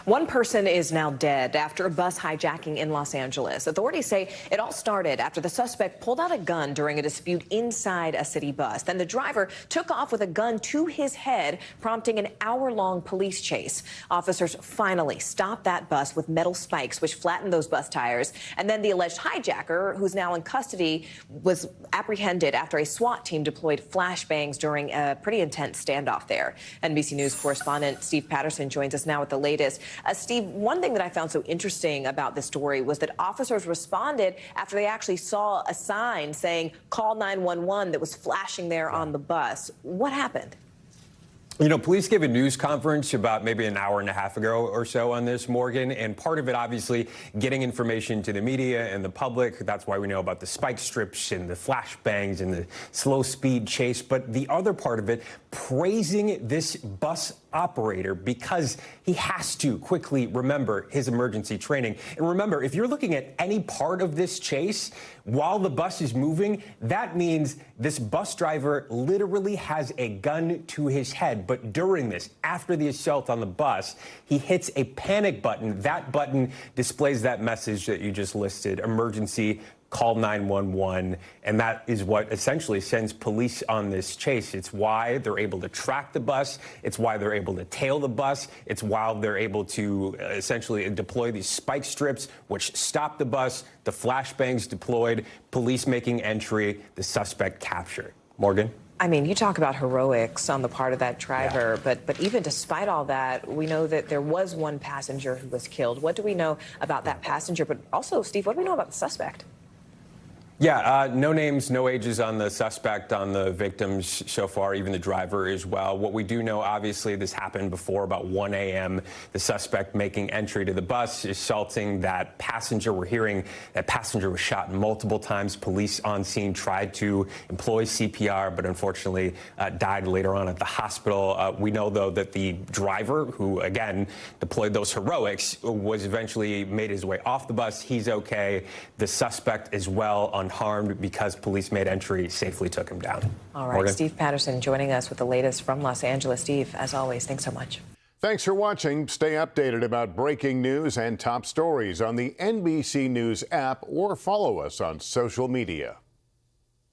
One person is now dead after a bus hijacking in Los Angeles. Authorities say it all started after the suspect pulled out a gun during a dispute inside a city bus. Then the driver took off with a gun to his head, prompting an hour-long police chase. Officers finally stopped that bus with metal spikes, which flattened those bus tires. And then the alleged hijacker, who's now in custody, was apprehended after a SWAT team deployed flashbangs during a pretty intense standoff there. NBC News correspondent Steve Patterson joins us now with the latest. Steve, one thing that I found so interesting about this story was that officers responded after they actually saw a sign saying call 911 that was flashing there on the bus. What happened? You know, police gave a news conference about maybe an hour and a half ago or so on this, Morgan, and part of it, obviously, getting information to the media and the public. That's why we know about the spike strips and the flashbangs and the slow speed chase. But the other part of it, praising this bus operator because he has to quickly remember his emergency training. And remember, if you're looking at any part of this chase while the bus is moving, that means this bus driver literally has a gun to his head. But during this, after the assault on the bus, he hits a panic button. That button displays that message that you just listed, emergency, call 911, and that is what essentially sends police on this chase. It's why they're able to track the bus. It's why they're able to tail the bus. It's why they're able to essentially deploy these spike strips, which stop the bus, the flashbangs deployed, police making entry, the suspect captured. Morgan? I mean, you talk about heroics on the part of that driver, but even despite all that, we know that there was one passenger who was killed. What do we know about that passenger? But also, Steve, what do we know about the suspect? Yeah, no names, no ages on the suspect, on the victims so far, even the driver as well. What we do know, obviously, this happened before about 1 a.m. The suspect making entry to the bus, assaulting that passenger. We're hearing that passenger was shot multiple times. Police on scene tried to employ CPR, but unfortunately died later on at the hospital. We know, though, that the driver, who, again, deployed those heroics, was eventually made his way off the bus. He's okay. The suspect as well, unharmed because police made entry, safely took him down. All right, Morgan? Steve Patterson joining us with the latest from Los Angeles. Steve, as always, thanks so much. Thanks for watching. Stay updated about breaking news and top stories on the NBC News app or follow us on social media.